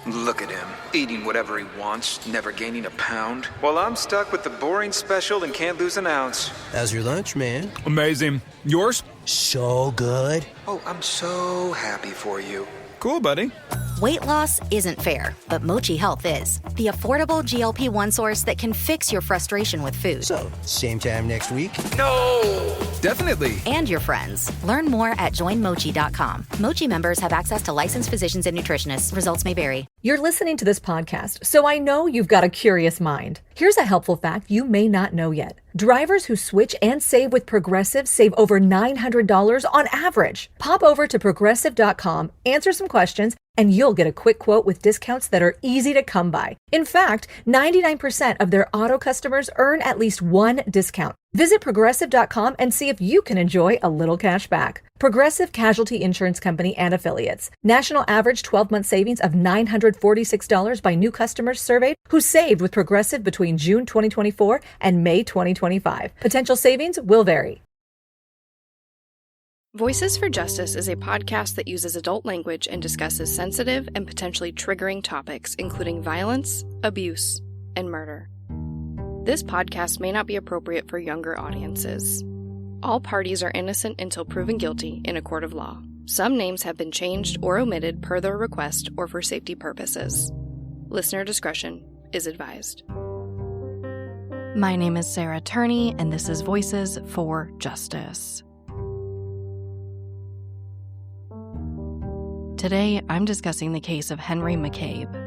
Look at him, eating whatever he wants, never gaining a pound. While I'm stuck with the boring special and can't lose an ounce. How's your lunch, man? Amazing. Yours? So good. Oh, I'm so happy for you. Cool, buddy. Weight loss isn't fair, but Mochi Health is. The affordable GLP-1 source that can fix your frustration with food. So, same time next week? No! Definitely. And your friends. Learn more at joinmochi.com. Mochi members have access to licensed physicians and nutritionists. Results may vary. You're listening to this podcast, so I know you've got a curious mind. Here's a helpful fact you may not know yet. Drivers who switch and save with Progressive save over $900 on average. Pop over to progressive.com, answer some questions, and you'll get a quick quote with discounts that are easy to come by. In fact, 99% of their auto customers earn at least one discount. Visit progressive.com and see if you can enjoy a little cash back. Progressive Casualty Insurance Company and Affiliates. National average 12-month savings of $946 by new customers surveyed who saved with Progressive between June 2024 and May 2025. Potential savings will vary. Voices for Justice is a podcast that uses adult language and discusses sensitive and potentially triggering topics, including violence, abuse, and murder. This podcast may not be appropriate for younger audiences. All parties are innocent until proven guilty in a court of law. Some names have been changed or omitted per their request or for safety purposes. Listener discretion is advised. My name is Sarah Turney, and this is Voices for Justice. Today, I'm discussing the case of Henry McCabe.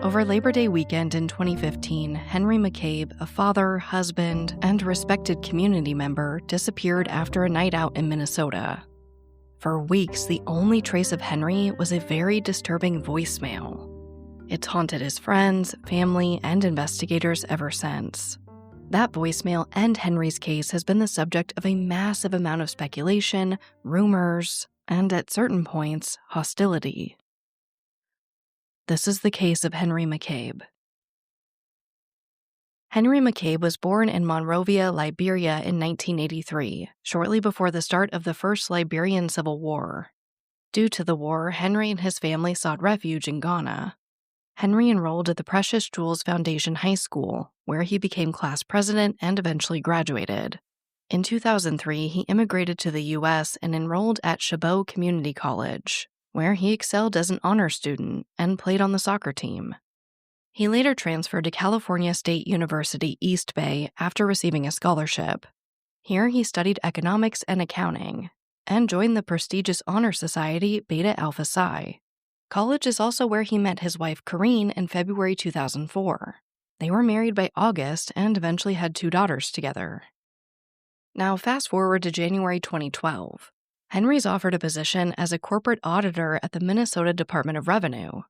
Over Labor Day weekend in 2015, Henry McCabe, a father, husband, and respected community member, disappeared after a night out in Minnesota. For weeks, the only trace of Henry was a very disturbing voicemail. It's haunted his friends, family, and investigators ever since. That voicemail and Henry's case has been the subject of a massive amount of speculation, rumors, and at certain points, hostility. This is the case of Henry McCabe. Henry McCabe was born in Monrovia, Liberia in 1983, shortly before the start of the First Liberian Civil War. Due to the war, Henry and his family sought refuge in Ghana. Henry enrolled at the Precious Jewels Foundation High School, where he became class president and eventually graduated. In 2003, he immigrated to the U.S. and enrolled at Chabot Community College, where he excelled as an honor student and played on the soccer team. He later transferred to California State University, East Bay after receiving a scholarship. Here he studied economics and accounting, and joined the prestigious honor society Beta Alpha Psi. College is also where he met his wife Corrine in February 2004. They were married by August and eventually had 2 daughters together. Now fast forward to January 2012. Henry's offered a position as a corporate auditor at the Minnesota Department of Revenue,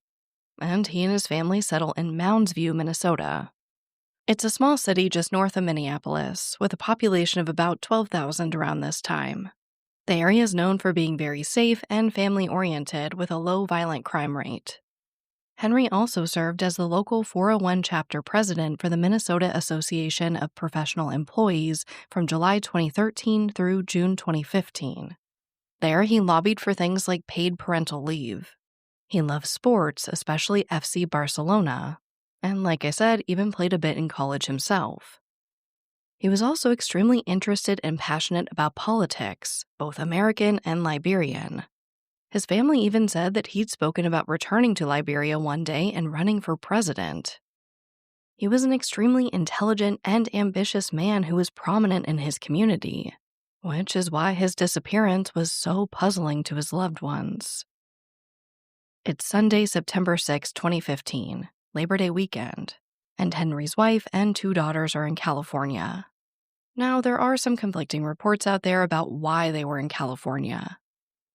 and he and his family settle in Mounds View, Minnesota. It's a small city just north of Minneapolis, with a population of about 12,000 around this time. The area is known for being very safe and family-oriented with a low violent crime rate. Henry also served as the local 401 chapter president for the Minnesota Association of Professional Employees from July 2013 through June 2015. There, he lobbied for things like paid parental leave. He loves sports, especially FC Barcelona, and like I said, even played a bit in college himself. He was also extremely interested and passionate about politics, both American and Liberian. His family even said that he'd spoken about returning to Liberia one day and running for president. He was an extremely intelligent and ambitious man who was prominent in his community, which is why his disappearance was so puzzling to his loved ones. It's Sunday, September 6, 2015, Labor Day weekend, and Henry's wife and 2 daughters are in California. Now, there are some conflicting reports out there about why they were in California.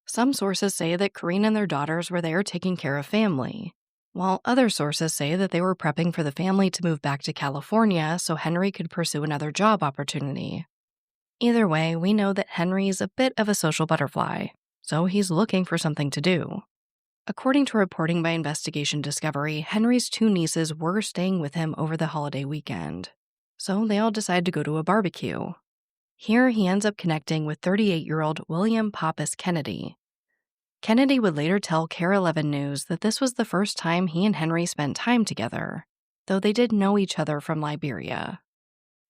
Some sources say that Corrine and their daughters were there taking care of family, while other sources say that they were prepping for the family to move back to California so Henry could pursue another job opportunity. Either way, we know that Henry's a bit of a social butterfly, so he's looking for something to do. According to reporting by Investigation Discovery, Henry's 2 nieces were staying with him over the holiday weekend, so they all decide to go to a barbecue. Here, he ends up connecting with 38-year-old William Pappas Kennedy. Kennedy would later tell KARE 11 News that this was the first time he and Henry spent time together, though they did know each other from Liberia.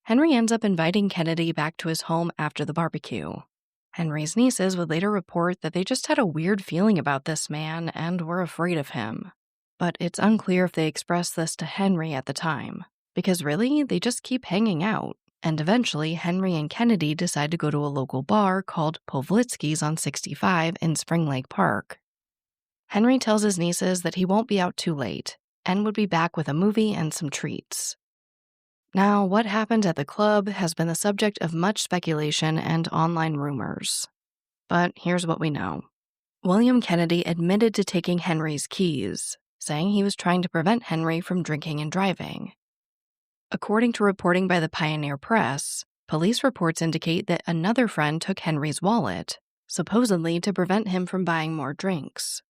Henry ends up inviting Kennedy back to his home after the barbecue. Henry's nieces would later report that they just had a weird feeling about this man and were afraid of him. But it's unclear if they expressed this to Henry at the time, because really, they just keep hanging out. And eventually, Henry and Kennedy decide to go to a local bar called Povlitsky's on 65 in Spring Lake Park. Henry tells his nieces that he won't be out too late and would be back with a movie and some treats. Now, what happened at the club has been the subject of much speculation and online rumors. But here's what we know. William Kennedy admitted to taking Henry's keys, saying he was trying to prevent Henry from drinking and driving. According to reporting by the Pioneer Press, police reports indicate that another friend took Henry's wallet, supposedly to prevent him from buying more drinks.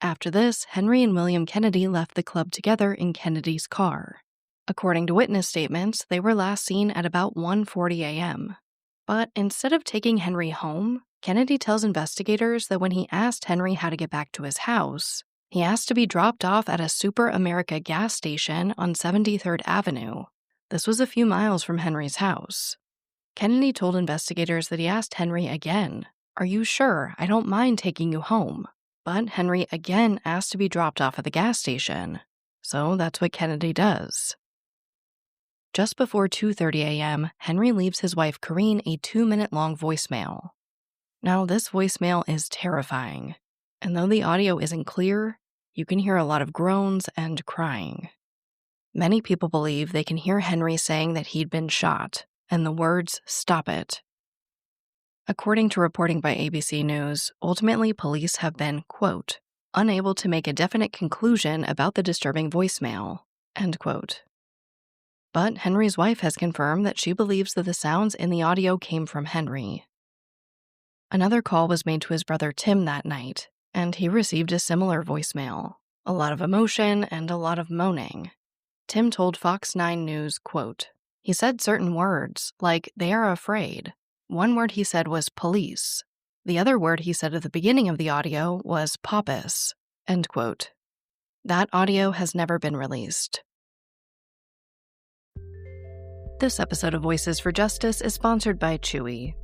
After this, Henry and William Kennedy left the club together in Kennedy's car. According to witness statements, they were last seen at about 1:40 a.m. But instead of taking Henry home, Kennedy tells investigators that when he asked Henry how to get back to his house, he asked to be dropped off at a Super America gas station on 73rd Avenue. This was a few miles from Henry's house. Kennedy told investigators that he asked Henry again, "Are you sure? I don't mind taking you home." But Henry again asked to be dropped off at the gas station. So that's what Kennedy does. Just before 2:30 a.m., Henry leaves his wife Corrine a 2-minute-long voicemail. Now, this voicemail is terrifying, and though the audio isn't clear, you can hear a lot of groans and crying. Many people believe they can hear Henry saying that he'd been shot, and the words, "Stop it." According to reporting by ABC News, ultimately police have been, quote, unable to make a definite conclusion about the disturbing voicemail, end quote. But Henry's wife has confirmed that she believes that the sounds in the audio came from Henry. Another call was made to his brother Tim that night, and he received a similar voicemail. A lot of emotion and a lot of moaning. Tim told Fox 9 News, quote, he said certain words, like, "they are afraid." One word he said was police. The other word he said at the beginning of the audio was "Pappas," end quote. That audio has never been released. This episode of Voices for Justice is sponsored by Chewy.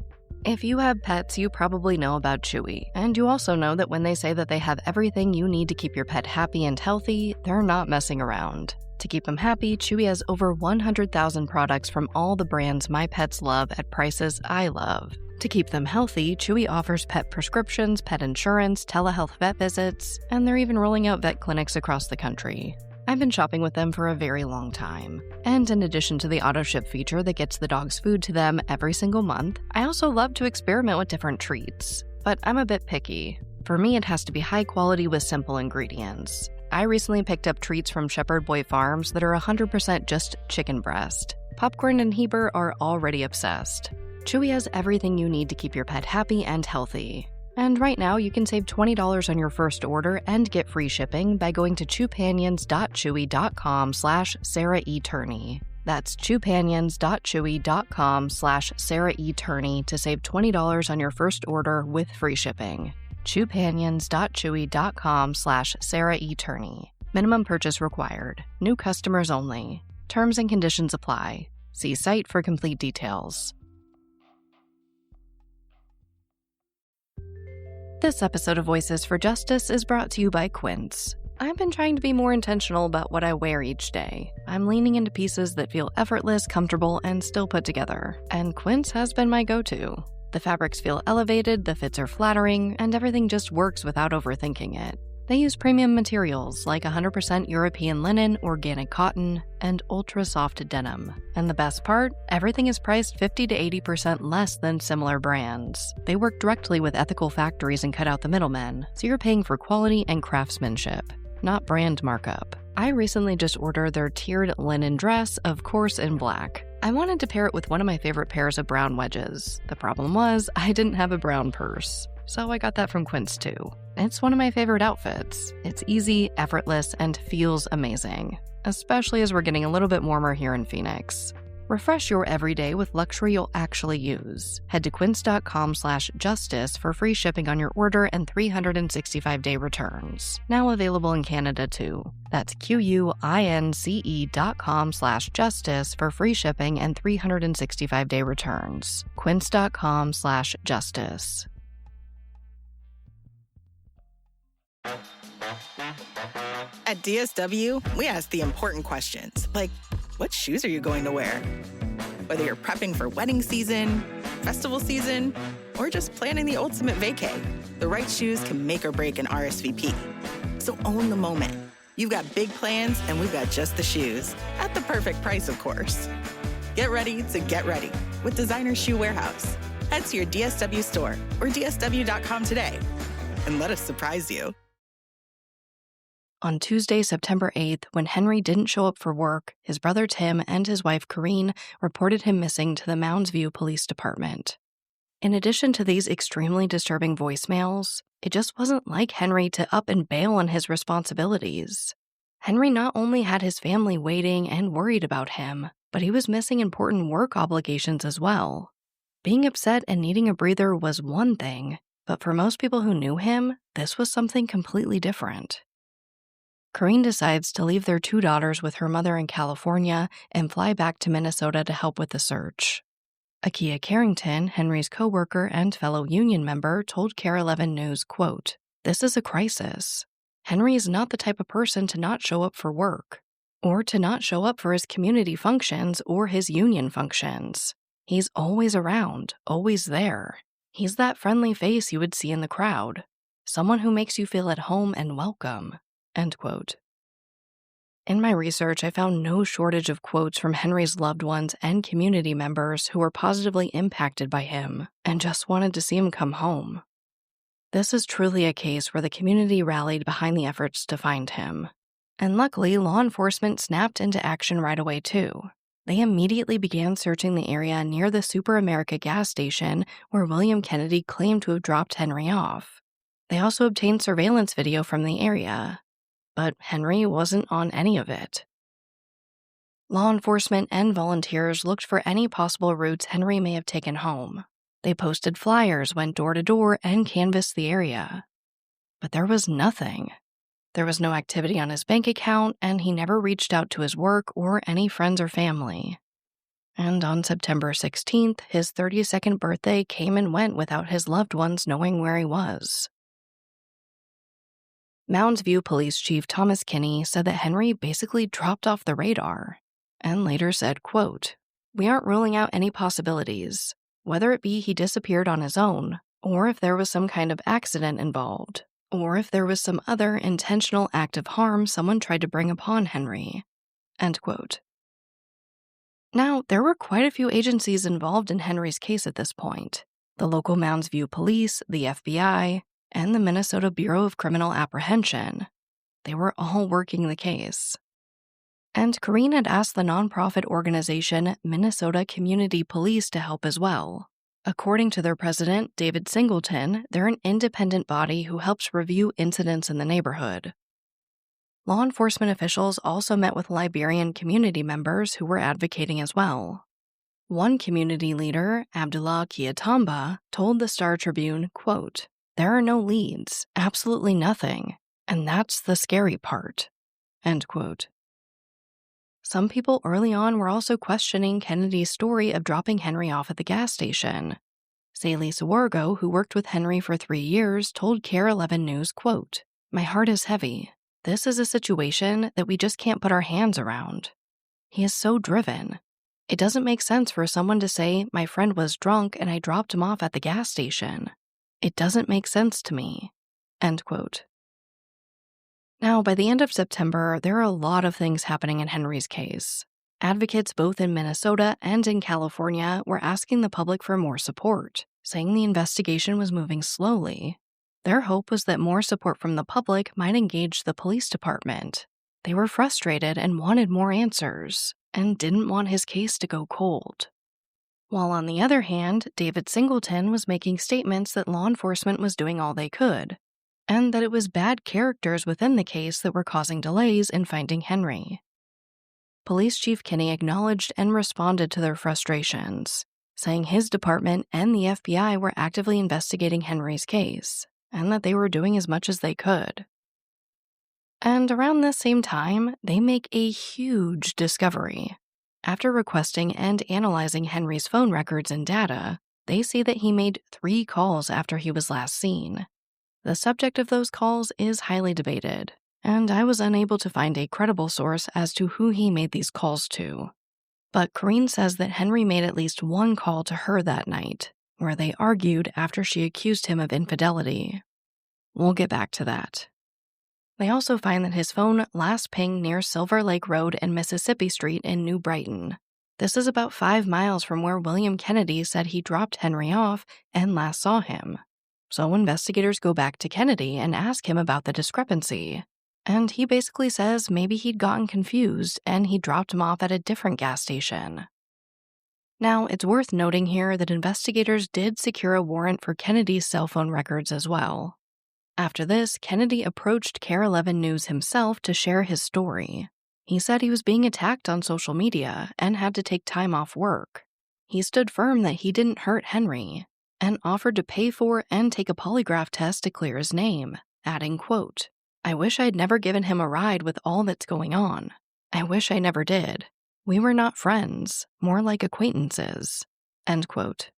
If you have pets, you probably know about Chewy, and you also know that when they say that they have everything you need to keep your pet happy and healthy, they're not messing around. To keep them happy, Chewy has over 100,000 products from all the brands my pets love at prices I love. To keep them healthy, Chewy offers pet prescriptions, pet insurance, telehealth vet visits, and they're even rolling out vet clinics across the country. I've been shopping with them for a very long time. And in addition to the auto-ship feature that gets the dog's food to them every single month, I also love to experiment with different treats. But I'm a bit picky. For me, it has to be high quality with simple ingredients. I recently picked up treats from Shepherd Boy Farms that are 100% just chicken breast. Popcorn and Heber are already obsessed. Chewy has everything you need to keep your pet happy and healthy. And right now, you can save $20 on your first order and get free shipping by going to chewpanions.chewy.com/Sarah E. Turney. That's chewpanions.chewy.com/Sarah E. Turney to save $20 on your first order with free shipping. chewpanions.chewy.com/Sarah E. Turney. Minimum purchase required. New customers only. Terms and conditions apply. See site for complete details. This episode of Voices for Justice is brought to you by Quince. I've been trying to be more intentional about what I wear each day. I'm leaning into pieces that feel effortless, comfortable, and still put together, and Quince has been my go-to. The fabrics feel elevated, the fits are flattering, and everything just works without overthinking it. They use premium materials like 100% European linen, organic cotton, and ultra-soft denim. And the best part? Everything is priced 50 to 80% less than similar brands. They work directly with ethical factories and cut out the middlemen, so you're paying for quality and craftsmanship, not brand markup. I recently just ordered their tiered linen dress, of course in black. I wanted to pair it with one of my favorite pairs of brown wedges. The problem was, I didn't have a brown purse. So I got that from Quince too. It's one of my favorite outfits. It's easy, effortless, and feels amazing, especially as we're getting a little bit warmer here in Phoenix. Refresh your everyday with luxury you'll actually use. Head to quince.com/justice for free shipping on your order and 365-day returns. Now available in Canada too. That's QUINCE.com/justice for free shipping and 365-day returns. Quince.com/justice. At DSW, we ask the important questions, like, what shoes are you going to wear? Whether you're prepping for wedding season, festival season, or just planning the ultimate vacay, the right shoes can make or break an RSVP. So own the moment. You've got big plans, and we've got just the shoes. At the perfect price, of course. Get ready to get ready with Designer Shoe Warehouse. Head to your DSW store or DSW.com today, and let us surprise you. On Tuesday, September 8th, when Henry didn't show up for work, his brother Tim and his wife Corrine reported him missing to the Mounds View Police Department. In addition to these extremely disturbing voicemails, it just wasn't like Henry to up and bail on his responsibilities. Henry not only had his family waiting and worried about him, but he was missing important work obligations as well. Being upset and needing a breather was one thing, but for most people who knew him, this was something completely different. Corrine decides to leave their 2 daughters with her mother in California and fly back to Minnesota to help with the search. Akia Carrington, Henry's coworker and fellow union member, told KARE 11 News, quote, "This is a crisis. Henry is not the type of person to not show up for work, or to not show up for his community functions or his union functions. He's always around, always there. He's that friendly face you would see in the crowd, someone who makes you feel at home and welcome." End quote. In my research, I found no shortage of quotes from Henry's loved ones and community members who were positively impacted by him and just wanted to see him come home. This is truly a case where the community rallied behind the efforts to find him. And luckily, law enforcement snapped into action right away too. They immediately began searching the area near the Super America gas station where William Kennedy claimed to have dropped Henry off. They also obtained surveillance video from the area. But Henry wasn't on any of it. Law enforcement and volunteers looked for any possible routes Henry may have taken home. They posted flyers, went door to door, and canvassed the area. But there was nothing. There was no activity on his bank account, and he never reached out to his work or any friends or family. And on September 16th, his 32nd birthday came and went without his loved ones knowing where he was. Mounds View Police Chief Thomas Kinney said that Henry basically dropped off the radar, and later said, quote, "We aren't ruling out any possibilities, whether it be he disappeared on his own, or if there was some kind of accident involved, or if there was some other intentional act of harm someone tried to bring upon Henry." End quote. Now, there were quite a few agencies involved in Henry's case at this point. The local Mounds View Police, the FBI, and the Minnesota Bureau of Criminal Apprehension. They were all working the case. And Corrine had asked the nonprofit organization Minnesota Community Police to help as well. According to their president, David Singleton, they're an independent body who helps review incidents in the neighborhood. Law enforcement officials also met with Liberian community members who were advocating as well. One community leader, Abdullah Kiatamba, told the Star Tribune, quote, "There are no leads, absolutely nothing, and that's the scary part." End quote. Some people early on were also questioning Kennedy's story of dropping Henry off at the gas station. Saley Sawargo, who worked with Henry for 3 years, told KARE 11 News, quote, "My heart is heavy. This is a situation that we just can't put our hands around. He is so driven. It doesn't make sense for someone to say, my friend was drunk and I dropped him off at the gas station. It doesn't make sense to me." End quote. Now, by the end of September, there are a lot of things happening in Henry's case. Advocates both in Minnesota and in California were asking the public for more support, saying the investigation was moving slowly. Their hope was that more support from the public might engage the police department. They were frustrated and wanted more answers, and didn't want his case to go cold. While on the other hand, David Singleton was making statements that law enforcement was doing all they could, and that it was bad characters within the case that were causing delays in finding Henry. Police Chief Kinney acknowledged and responded to their frustrations, saying his department and the FBI were actively investigating Henry's case, and that they were doing as much as they could. And around this same time, they make a huge discovery. After requesting and analyzing Henry's phone records and data, they see that he made 3 calls after he was last seen. The subject of those calls is highly debated, and I was unable to find a credible source as to who he made these calls to. But Corrine says that Henry made at least 1 call to her that night, where they argued after she accused him of infidelity. We'll get back to that. They also find that his phone last pinged near Silver Lake Road and Mississippi Street in New Brighton. This is about 5 miles from where William Kennedy said he dropped Henry off and last saw him. So investigators go back to Kennedy and ask him about the discrepancy. And he basically says maybe he'd gotten confused and he dropped him off at a different gas station. Now, it's worth noting here that investigators did secure a warrant for Kennedy's cell phone records as well. After this, Kennedy approached KARE 11 News himself to share his story. He said he was being attacked on social media and had to take time off work. He stood firm that he didn't hurt Henry and offered to pay for and take a polygraph test to clear his name, adding, quote, "I wish I'd never given him a ride with all that's going on. I wish I never did. We were not friends, more like acquaintances," end quote.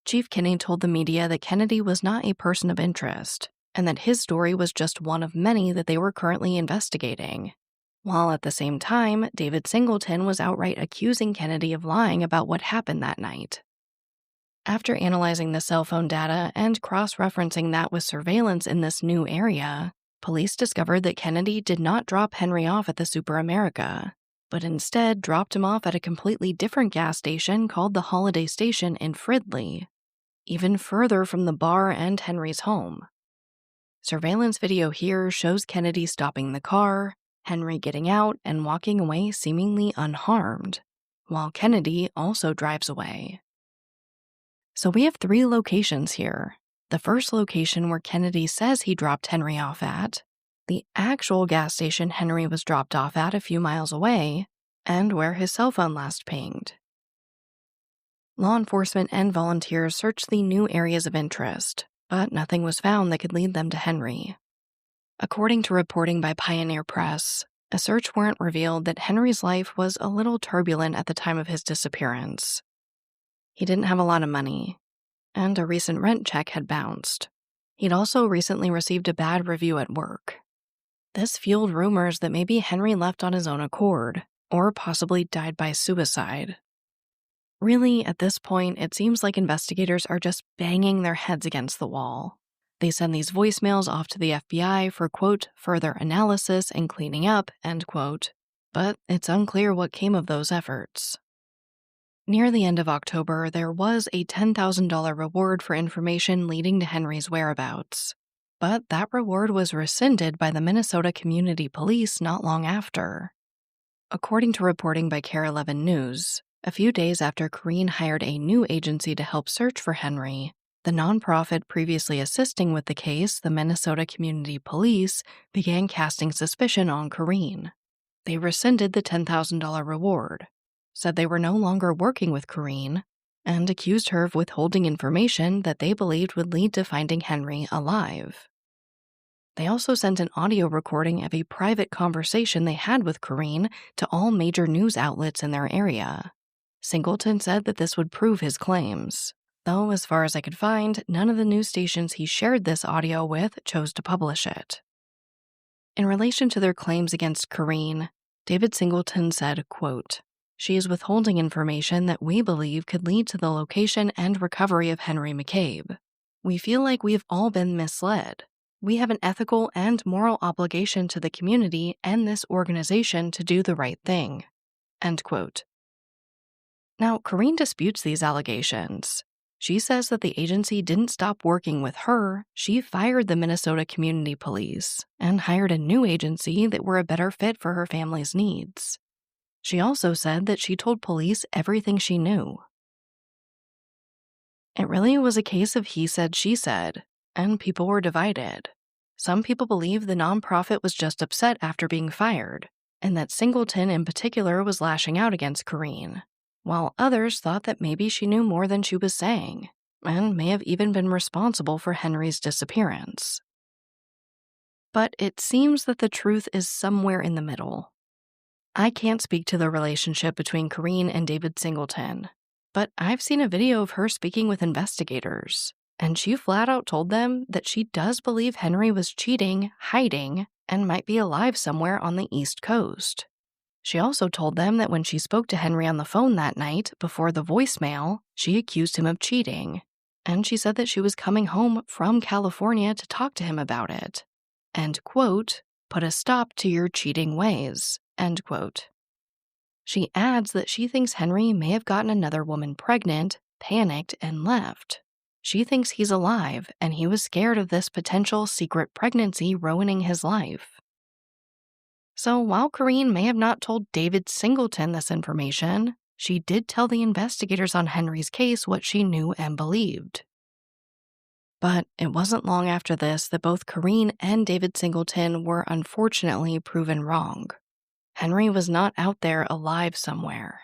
Chief Kinney told the media that Kennedy was not a person of interest and that his story was just one of many that they were currently investigating, while at the same time, David Singleton was outright accusing Kennedy of lying about what happened that night. After analyzing the cell phone data and cross-referencing that with surveillance in this new area, police discovered that Kennedy did not drop Henry off at the Super America, but instead dropped him off at a completely different gas station called the Holiday Station in Fridley, even further from the bar and Henry's home. Surveillance video here shows Kennedy stopping the car, Henry getting out and walking away seemingly unharmed, while Kennedy also drives away. So we have 3 locations here. The first location where Kennedy says he dropped Henry off at, the actual gas station Henry was dropped off at a few miles away, and where his cell phone last pinged. Law enforcement and volunteers searched the new areas of interest, but nothing was found that could lead them to Henry. According to reporting by Pioneer Press, a search warrant revealed that Henry's life was a little turbulent at the time of his disappearance. He didn't have a lot of money, and a recent rent check had bounced. He'd also recently received a bad review at work. This fueled rumors that maybe Henry left on his own accord, or possibly died by suicide. Really, at this point, it seems like investigators are just banging their heads against the wall. They send these voicemails off to the FBI for, quote, further analysis and cleaning up, end quote, but it's unclear what came of those efforts. Near the end of October, there was a $10,000 reward for information leading to Henry's whereabouts, but that reward was rescinded by the Minnesota Community Police not long after. According to reporting by KARE 11 News, a few days after Corrine hired a new agency to help search for Henry, the nonprofit previously assisting with the case, the Minnesota Community Police, began casting suspicion on Corrine. They rescinded the $10,000 reward, said they were no longer working with Corrine, and accused her of withholding information that they believed would lead to finding Henry alive. They also sent an audio recording of a private conversation they had with Corrine to all major news outlets in their area. Singleton said that this would prove his claims, though as far as I could find, none of the news stations he shared this audio with chose to publish it. In relation to their claims against Corrine, David Singleton said, quote, "She is withholding information that we believe could lead to the location and recovery of Henry McCabe. We feel like we've all been misled. We have an ethical and moral obligation to the community and this organization to do the right thing." End quote. Now, Corrine disputes these allegations. She says that the agency didn't stop working with her, she fired the Minnesota Community Police and hired a new agency that were a better fit for her family's needs. She also said that she told police everything she knew. It really was a case of he said, she said, and people were divided. Some people believe the nonprofit was just upset after being fired, and that Singleton in particular was lashing out against Corrine, while others thought that maybe she knew more than she was saying, and may have even been responsible for Henry's disappearance. But it seems that the truth is somewhere in the middle. I can't speak to the relationship between Corrine and David Singleton, but I've seen a video of her speaking with investigators, and she flat out told them that she does believe Henry was cheating, hiding, and might be alive somewhere on the East Coast. She also told them that when she spoke to Henry on the phone that night before the voicemail, she accused him of cheating, and she said that she was coming home from California to talk to him about it, and, quote, put a stop to your cheating ways, end quote. She adds that she thinks Henry may have gotten another woman pregnant, panicked, and left. She thinks he's alive, and he was scared of this potential secret pregnancy ruining his life. So while Corrine may have not told David Singleton this information, she did tell the investigators on Henry's case what she knew and believed. But it wasn't long after this that both Corrine and David Singleton were unfortunately proven wrong. Henry was not out there alive somewhere.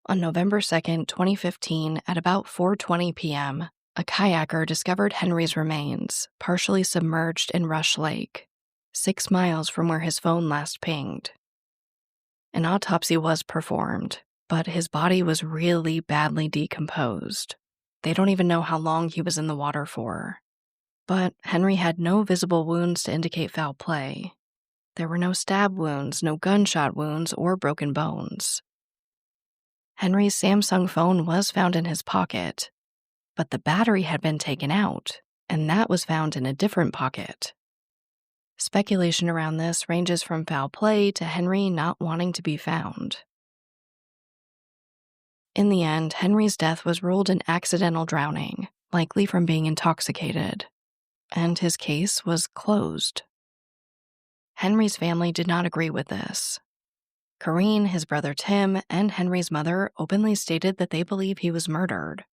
On November 2nd, 2015, at about 4:20 p.m., a kayaker discovered Henry's remains, partially submerged in Rush Lake, 6 miles from where his phone last pinged. An autopsy was performed, but his body was really badly decomposed. They don't even know how long he was in the water for. But Henry had no visible wounds to indicate foul play. There were no stab wounds, no gunshot wounds, or broken bones. Henry's Samsung phone was found in his pocket, but the battery had been taken out, and that was found in a different pocket. Speculation around this ranges from foul play to Henry not wanting to be found. In the end, Henry's death was ruled an accidental drowning, likely from being intoxicated, and his case was closed. Henry's family did not agree with this. Corrine, his brother Tim, and Henry's mother openly stated that they believe he was murdered.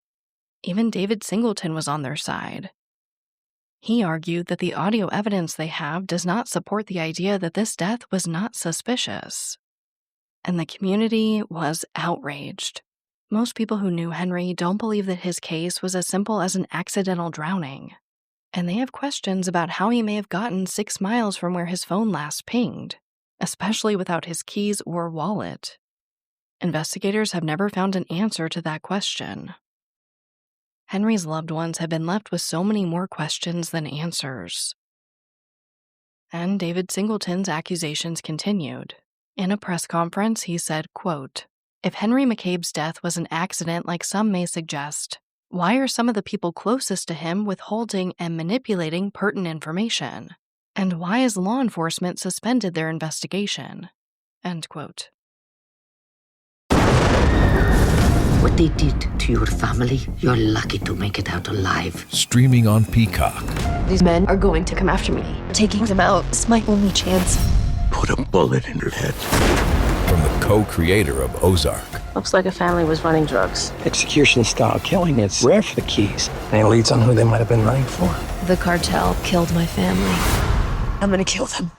Even David Singleton was on their side. He argued that the audio evidence they have does not support the idea that this death was not suspicious. And the community was outraged. Most people who knew Henry don't believe that his case was as simple as an accidental drowning, and they have questions about how he may have gotten 6 miles from where his phone last pinged, especially without his keys or wallet. Investigators have never found an answer to that question. Henry's loved ones have been left with so many more questions than answers. And David Singleton's accusations continued. In a press conference, he said, quote, "If Henry McCabe's death was an accident like some may suggest, why are some of the people closest to him withholding and manipulating pertinent information? And why has law enforcement suspended their investigation?" End quote. What they did to your family, you're lucky to make it out alive. Streaming on Peacock. These men are going to come after me. Taking them out is my only chance. Put a bullet in her head. From the co-creator of Ozark. Looks like a family was running drugs. Execution-style killing, it's rare for the Keys. Any leads on who they might have been running for? The cartel killed my family. I'm gonna kill them.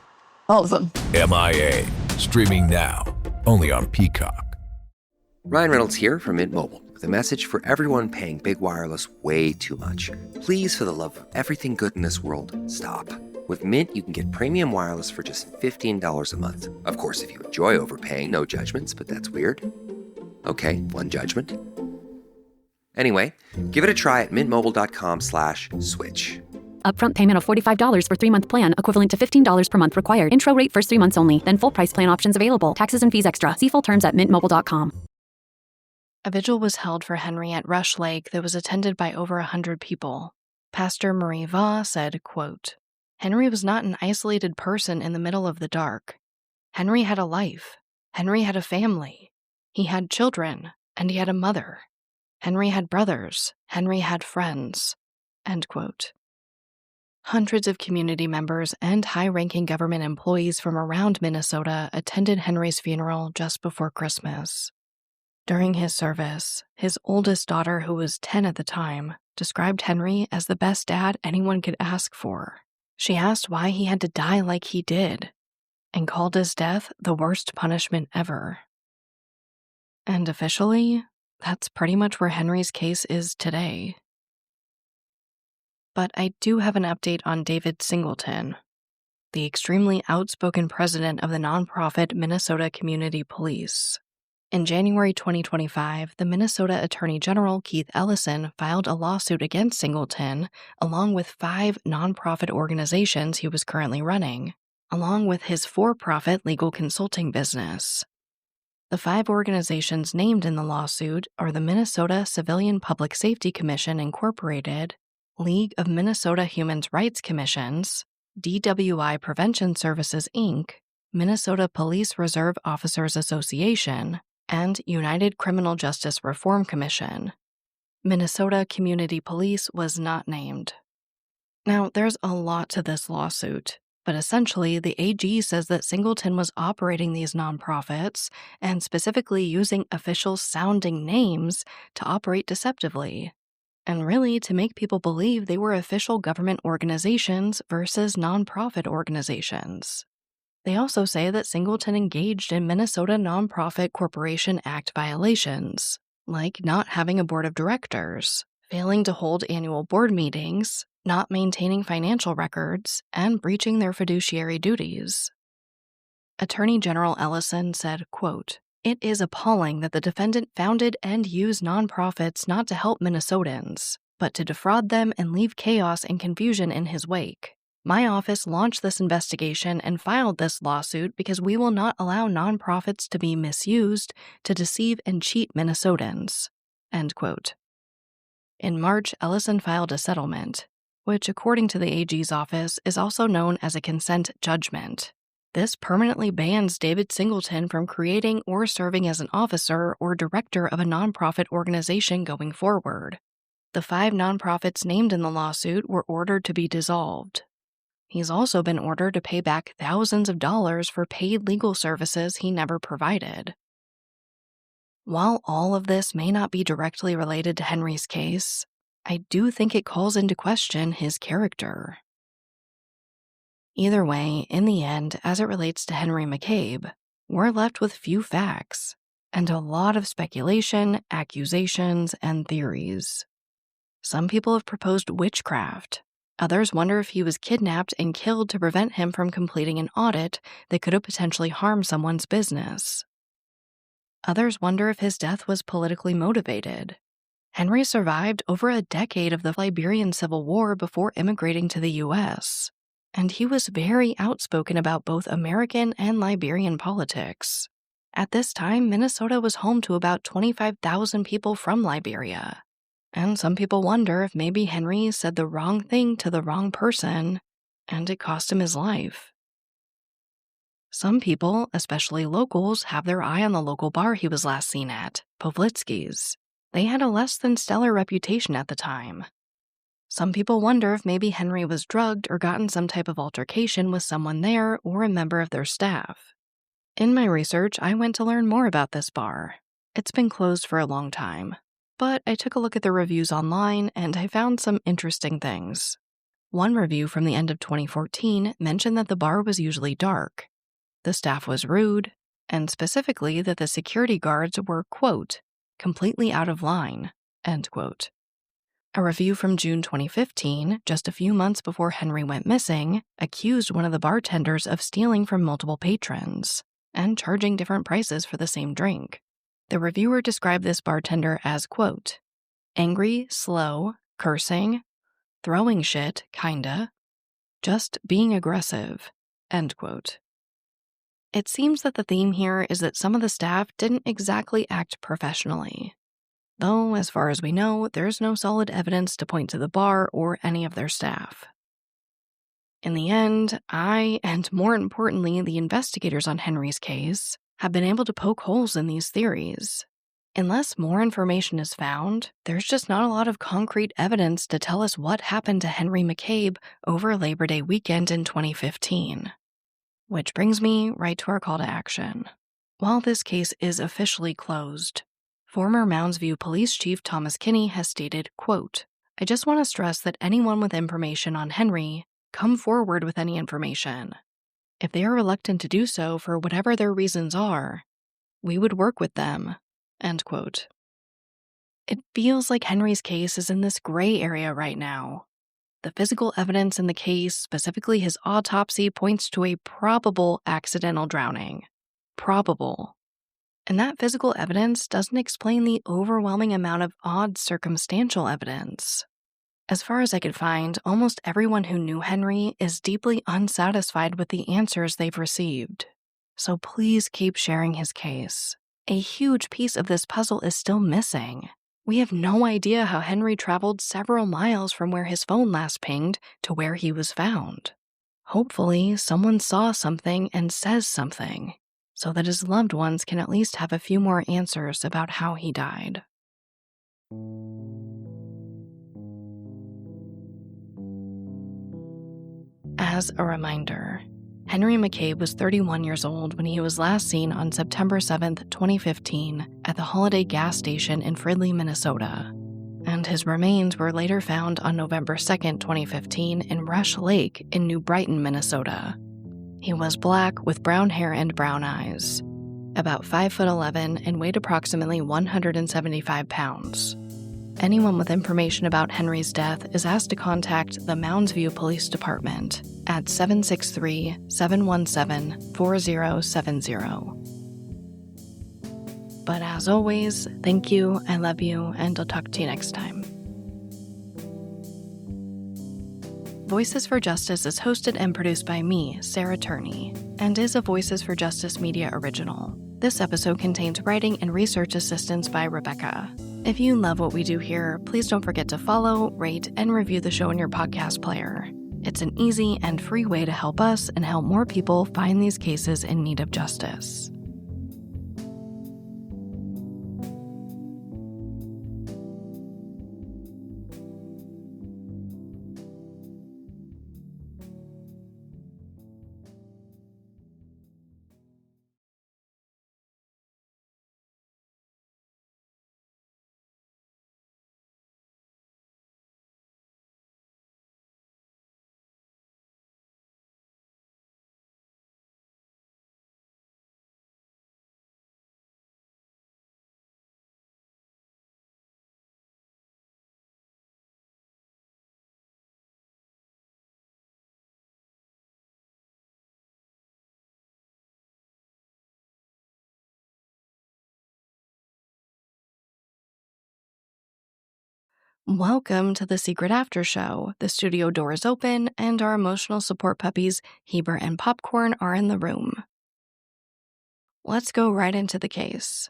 All of them. MIA. Streaming now. Only on Peacock. Ryan Reynolds here from Mint Mobile with a message for everyone paying big wireless way too much. Please, for the love of everything good in this world, stop. With Mint, you can get premium wireless for just $15 a month. Of course, if you enjoy overpaying, no judgments, but that's weird. Okay, one judgment. Anyway, give it a try at mintmobile.com/switch. Upfront payment of $45 for 3-month plan, equivalent to $15 per month required. Intro rate first 3 months only, then full price plan options available. Taxes and fees extra. See full terms at mintmobile.com. A vigil was held for Henry at Rush Lake that was attended by over 100 people. Pastor Marie Vaugh said, quote, "Henry was not an isolated person in the middle of the dark. Henry had a life. Henry had a family. He had children, and he had a mother. Henry had brothers. Henry had friends." End quote. Hundreds of community members and high-ranking government employees from around Minnesota attended Henry's funeral just before Christmas. During his service, his oldest daughter, who was 10 at the time, described Henry as the best dad anyone could ask for. She asked why he had to die like he did. and called his death the worst punishment ever. And officially, that's pretty much where Henry's case is today. But I do have an update on David Singleton, the extremely outspoken president of the nonprofit Minnesota Community Police. In January 2025, the Minnesota Attorney General Keith Ellison filed a lawsuit against Singleton, along with 5 nonprofit organizations he was currently running, along with his for-profit legal consulting business. The 5 organizations named in the lawsuit are the Minnesota Civilian Public Safety Commission, Incorporated, League of Minnesota Human Rights Commissions, DWI Prevention Services, Inc., Minnesota Police Reserve Officers Association, and United Criminal Justice Reform Commission. Minnesota Community Police was not named. Now, there's a lot to this lawsuit, but essentially the AG says that Singleton was operating these nonprofits and specifically using official-sounding names to operate deceptively, and really to make people believe they were official government organizations versus nonprofit organizations. They also say that Singleton engaged in Minnesota Nonprofit Corporation Act violations, like not having a board of directors, failing to hold annual board meetings, not maintaining financial records, and breaching their fiduciary duties. Attorney General Ellison said, quote, "It is appalling that the defendant founded and used nonprofits not to help Minnesotans, but to defraud them and leave chaos and confusion in his wake. My office launched this investigation and filed this lawsuit because we will not allow nonprofits to be misused to deceive and cheat Minnesotans." End quote. In March, Ellison filed a settlement, which, according to the AG's office, is also known as a consent judgment. This permanently bans David Singleton from creating or serving as an officer or director of a nonprofit organization going forward. The 5 nonprofits named in the lawsuit were ordered to be dissolved. He's also been ordered to pay back thousands of dollars for paid legal services he never provided. While all of this may not be directly related to Henry's case, I do think it calls into question his character. Either way, in the end, as it relates to Henry McCabe, we're left with few facts and a lot of speculation, accusations, and theories. Some people have proposed witchcraft. Others wonder if he was kidnapped and killed to prevent him from completing an audit that could have potentially harmed someone's business. Others wonder if his death was politically motivated. Henry survived over a decade of the Liberian Civil War before immigrating to the U.S., and he was very outspoken about both American and Liberian politics. At this time, Minnesota was home to about 25,000 people from Liberia. And some people wonder if maybe Henry said the wrong thing to the wrong person, and it cost him his life. Some people, especially locals, have their eye on the local bar he was last seen at, Povlitsky's. They had a less than stellar reputation at the time. Some people wonder if maybe Henry was drugged or got in some type of altercation with someone there or a member of their staff. In my research, I went to learn more about this bar. It's been closed for a long time. But I took a look at the reviews online and I found some interesting things. One review from the end of 2014 mentioned that the bar was usually dark, the staff was rude, and specifically that the security guards were, quote, completely out of line, end quote. A review from June 2015, just a few months before Henry went missing, accused one of the bartenders of stealing from multiple patrons and charging different prices for the same drink. The reviewer described this bartender as, quote, angry, slow, cursing, throwing shit, kinda, just being aggressive, end quote. It seems that the theme here is that some of the staff didn't exactly act professionally. Though, as far as we know, there's no solid evidence to point to the bar or any of their staff. In the end, I, and more importantly, the investigators on Henry's case, have been able to poke holes in these theories. Unless more information is found, there's just not a lot of concrete evidence to tell us what happened to Henry McCabe over Labor Day weekend in 2015. Which brings me right to our call to action. While this case is officially closed, former Mounds View Police Chief Thomas Kinney has stated, quote, I just want to stress that anyone with information on Henry, come forward with any information. If they are reluctant to do so for whatever their reasons are, we would work with them." End quote. It feels like Henry's case is in this gray area right now. The physical evidence in the case, specifically his autopsy, points to a probable accidental drowning. Probable. And that physical evidence doesn't explain the overwhelming amount of odd circumstantial evidence. As far as I could find, almost everyone who knew Henry is deeply unsatisfied with the answers they've received. So please keep sharing his case. A huge piece of this puzzle is still missing. We have no idea how Henry traveled several miles from where his phone last pinged to where he was found. Hopefully, someone saw something and says something, so that his loved ones can at least have a few more answers about how he died. As a reminder, Henry McCabe was 31 years old when he was last seen on September 7th, 2015, at the Holiday gas station in Fridley, Minnesota. And his remains were later found on November 2nd, 2015, in Rush Lake in New Brighton, Minnesota. He was black with brown hair and brown eyes, about 5'11" and weighed approximately 175 pounds. Anyone with information about Henry's death is asked to contact the Mounds View Police Department at 763-717-4070. But as always, thank you, I love you, and I'll talk to you next time. Voices for Justice is hosted and produced by me, Sarah Turney, and is a Voices for Justice Media original. This episode contains writing and research assistance by Rebecca. If you love what we do here, please don't forget to follow, rate, and review the show in your podcast player. It's an easy and free way to help us and help more people find these cases in need of justice. Welcome to the Secret After Show. The studio door is open, and our emotional support puppies, Heber and Popcorn, are in the room. Let's go right into the case.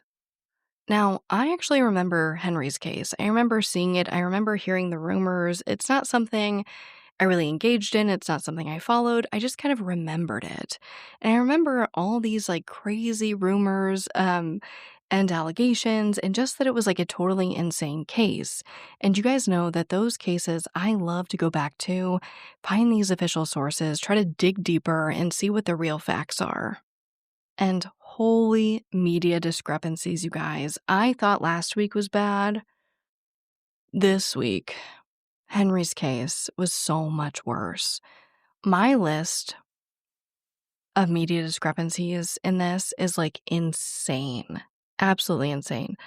Now, I actually remember Henry's case. I remember seeing it. I remember hearing the rumors. It's not something I really engaged in. It's not something I followed. I just kind of remembered it. And I remember all these crazy rumors, and allegations, and just that it was a totally insane case. And you guys know that those cases I love to go back to, find these official sources, try to dig deeper and see what the real facts are. And holy media discrepancies, you guys. I thought last week was bad. This week, Henry's case was so much worse. My list of media discrepancies in this is insane. Absolutely insane.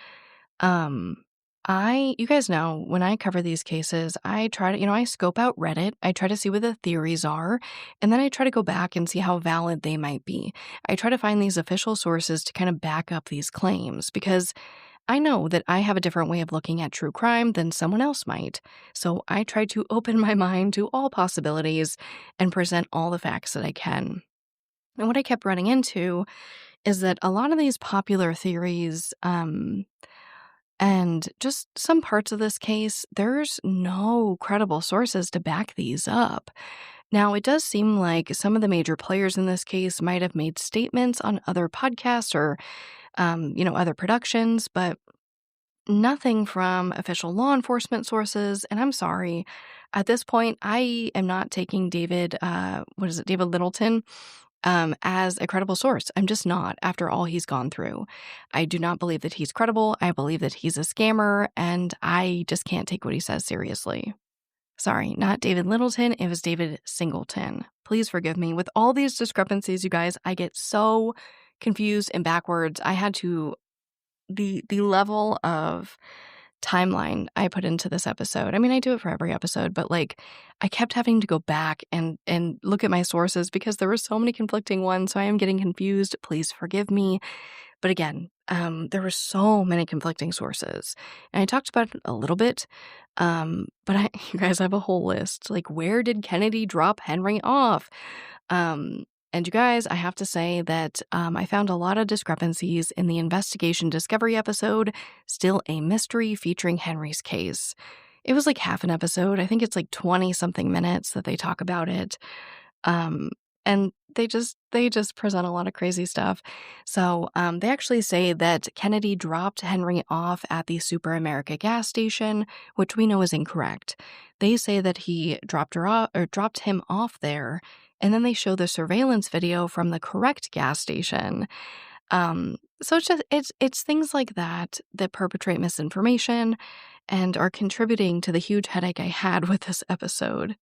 You guys know, when I cover these cases, I try to, I scope out Reddit. I try to see what the theories are, and then I try to go back and see how valid they might be. I try to find these official sources to kind of back up these claims, because I know that I have a different way of looking at true crime than someone else might. So I try to open my mind to all possibilities and present all the facts that I can. And what I kept running into is that a lot of these popular theories, and just some parts of this case, there's no credible sources to back these up. Now, it does seem like some of the major players in this case might have made statements on other podcasts or, other productions, but nothing from official law enforcement sources. And I'm sorry, at this point, I am not taking David Littleton, as a credible source. I'm just not, after all he's gone through. I do not believe that he's credible. I believe that he's a scammer, and I just can't take what he says seriously. Sorry, not David Littleton. It was David Singleton. Please forgive me. With all these discrepancies, you guys, I get so confused and backwards. I had to, the level of timeline I put into this episode. I mean, I do it for every episode, but like I kept having to go back and look at my sources because there were so many conflicting ones. So I am getting confused. Please forgive me. But again, there were so many conflicting sources. And I talked about it a little bit. But you guys have a whole list. Like, where did Kennedy drop Henry off? And you guys, I have to say that I found a lot of discrepancies in the investigation discovery episode, Still a Mystery, featuring Henry's case. It was like half an episode. I think it's like 20-something minutes that they talk about it. And they just present a lot of crazy stuff. So they actually say that Kennedy dropped Henry off at the Super America gas station, which we know is incorrect. They say that he dropped him off there. And then they show the surveillance video from the correct gas station. So it's things like that perpetrate misinformation and are contributing to the huge headache I had with this episode.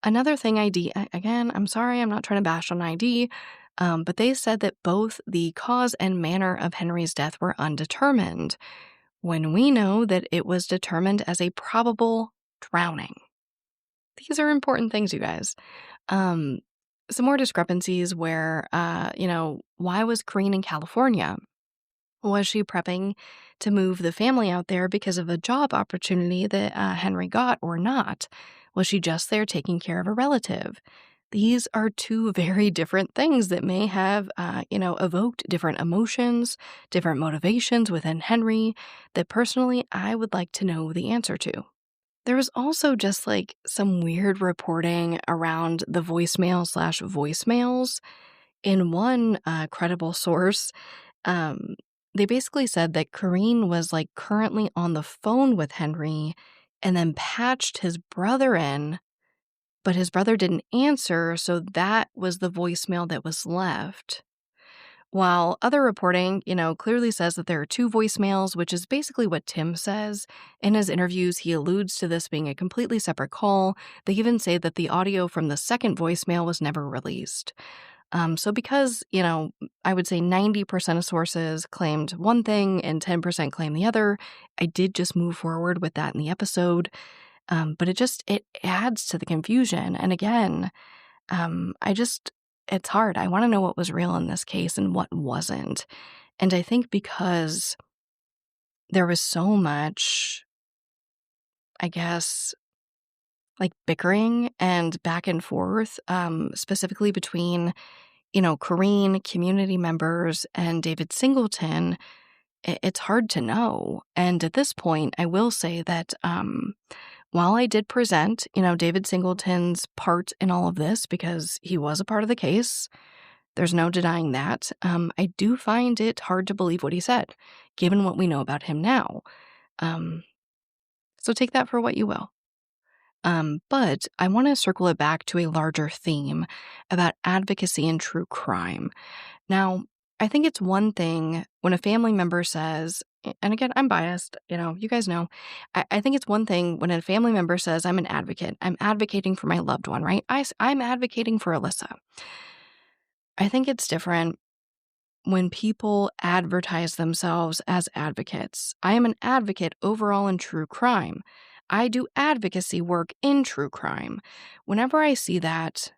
Another thing again, I'm sorry, I'm not trying to bash on ID, but they said that both the cause and manner of Henry's death were undetermined, when we know that it was determined as a probable drowning. These are important things, you guys. Some more discrepancies where, why was Corrine in California? Was she prepping to move the family out there because of a job opportunity that Henry got or not? Was she just there taking care of a relative? These are two very different things that may have, evoked different emotions, different motivations within Henry that personally I would like to know the answer to. There was also just like some weird reporting around the voicemails. In one credible source, they basically said that Corrine was like currently on the phone with Henry and then patched his brother in, but his brother didn't answer, so that was the voicemail that was left. While other reporting, clearly says that there are two voicemails, which is basically what Tim says. In his interviews, he alludes to this being a completely separate call. They even say that the audio from the second voicemail was never released. So because, I would say 90% of sources claimed one thing and 10% claimed the other, I did just move forward with that in the episode. But it adds to the confusion. And again, it's hard. I want to know what was real in this case and what wasn't. And I think because there was so much, I guess, like bickering and back and forth, specifically between, Corrine, community members, and David Singleton, it's hard to know. And at this point, I will say that while I did present, David Singleton's part in all of this because he was a part of the case, there's no denying that, I do find it hard to believe what he said, given what we know about him now. So take that for what you will. But I want to circle it back to a larger theme about advocacy in true crime. Now, I think it's one thing when a family member says, and again, I'm biased, you guys know, I think it's one thing when a family member says, I'm an advocate, I'm advocating for my loved one, right? I'm advocating for Alyssa. I think it's different when people advertise themselves as advocates. I am an advocate overall in true crime. I do advocacy work in true crime. Whenever I see that,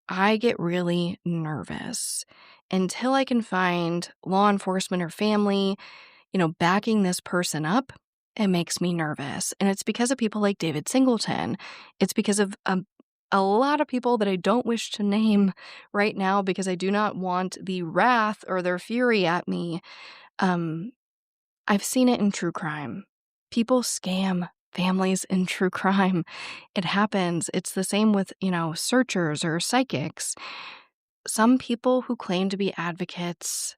I get really nervous. Until I can find law enforcement or family, backing this person up, it makes me nervous. And it's because of people like David Singleton. It's because of a lot of people that I don't wish to name right now because I do not want the wrath or their fury at me. I've seen it in true crime. People scam families in true crime. It happens. It's the same with, searchers or psychics. Some people who claim to be advocates,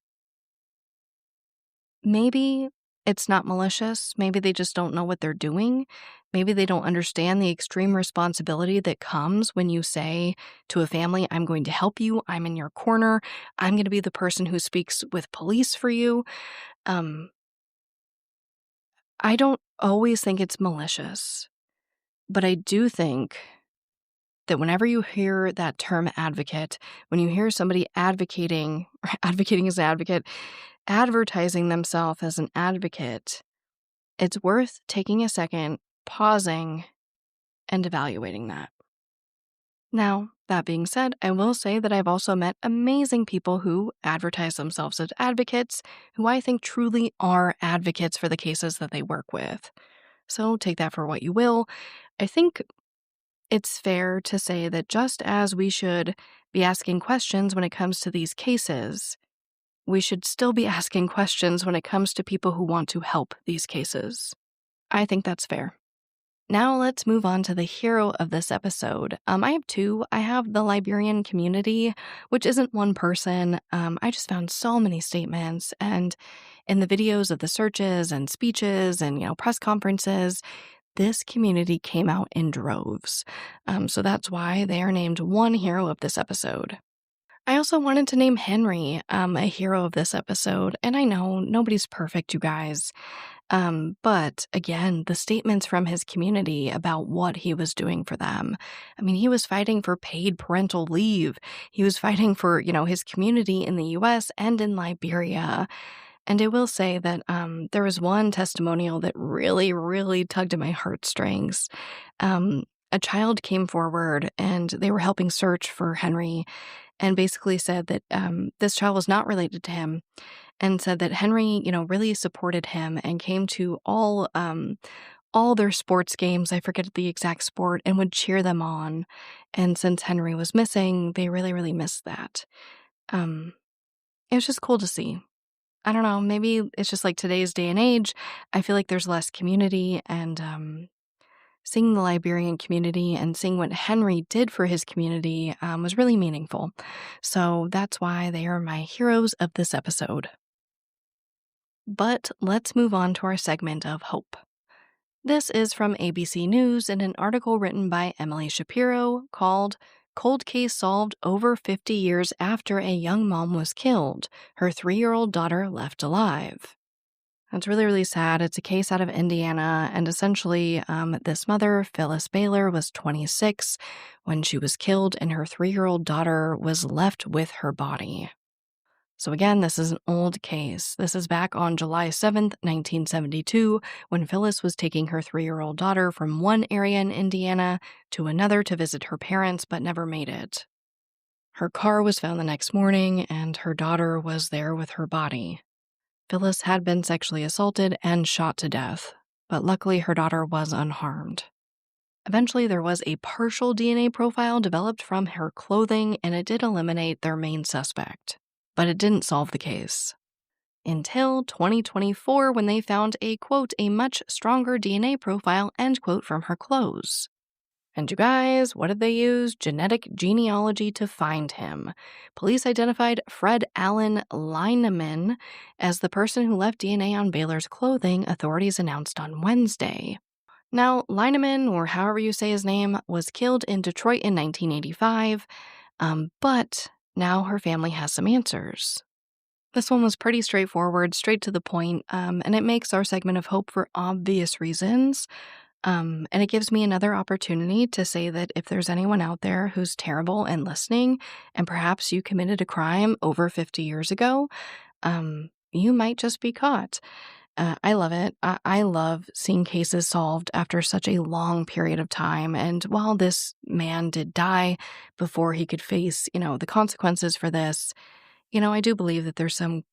maybe it's not malicious. Maybe they just don't know what they're doing. Maybe they don't understand the extreme responsibility that comes when you say to a family, I'm going to help you. I'm in your corner. I'm going to be the person who speaks with police for you. I don't always think it's malicious. But I do think that whenever you hear that term advocate, when you hear somebody advocating as an advocate, advertising themselves as an advocate, it's worth taking a second, pausing, and evaluating that. Now, that being said, I will say that I've also met amazing people who advertise themselves as advocates, who I think truly are advocates for the cases that they work with. So take that for what you will. I think it's fair to say that just as we should be asking questions when it comes to these cases, we should still be asking questions when it comes to people who want to help these cases. I think that's fair. Now let's move on to the hero of this episode. I have two. I have the Liberian community, which isn't one person. I just found so many statements, and in the videos of the searches and speeches and press conferences, this community came out in droves. So that's why they are named one hero of this episode. I also wanted to name Henry a hero of this episode, and I know nobody's perfect, you guys. But again, the statements from his community about what he was doing for them. I mean, he was fighting for paid parental leave. He was fighting for, his community in the US and in Liberia. And I will say that there was one testimonial that really, really tugged at my heartstrings. A child came forward and they were helping search for Henry and basically said that this child was not related to him, and said that Henry, really supported him and came to all their sports games. I forget the exact sport, and would cheer them on. And since Henry was missing, they really, really missed that. It was just cool to see. I don't know, maybe it's just like today's day and age. I feel like there's less community, and seeing the Liberian community and seeing what Henry did for his community was really meaningful. So that's why they are my heroes of this episode. But let's move on to our segment of hope. This is from ABC News in an article written by Emily Shapiro called "Cold Case Solved Over 50 Years After a Young Mom Was Killed, Her 3-year-old Daughter Left Alive." It's really, really sad. It's a case out of Indiana, and essentially this mother, Phyllis Baylor, was 26 when she was killed, and her 3-year-old daughter was left with her body. So again, this is an old case. This is back on July 7th, 1972, when Phyllis was taking her 3-year-old daughter from one area in Indiana to another to visit her parents, but never made it. Her car was found the next morning, and her daughter was there with her body. Phyllis had been sexually assaulted and shot to death, but luckily her daughter was unharmed. Eventually, there was a partial DNA profile developed from her clothing, and it did eliminate their main suspect. But it didn't solve the case. Until 2024, when they found a, quote, "a much stronger DNA profile," end quote, from her clothes. And you guys, what did they use? Genetic genealogy to find him. Police identified Fred Allen Lineman as the person who left DNA on Baylor's clothing, authorities announced on Wednesday. Now, Lineman, or however you say his name, was killed in Detroit in 1985, but now her family has some answers. This one was pretty straightforward, straight to the point, and it makes our segment of hope for obvious reasons. And it gives me another opportunity to say that if there's anyone out there who's terrible and listening, and perhaps you committed a crime over 50 years ago, you might just be caught. I love it. I love seeing cases solved after such a long period of time. And while this man did die before he could face, the consequences for this, I do believe that there's some,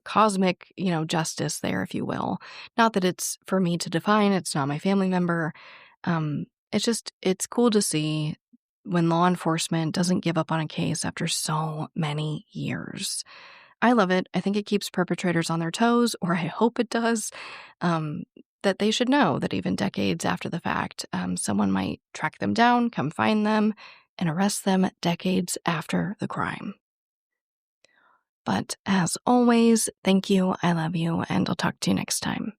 cosmic, justice there, if you will. Not that it's for me to define. It's not my family member. It's cool to see when law enforcement doesn't give up on a case after so many years. I love it. I think it keeps perpetrators on their toes, or I hope it does, that they should know that even decades after the fact, someone might track them down, come find them, and arrest them decades after the crime. But as always, thank you, I love you, and I'll talk to you next time.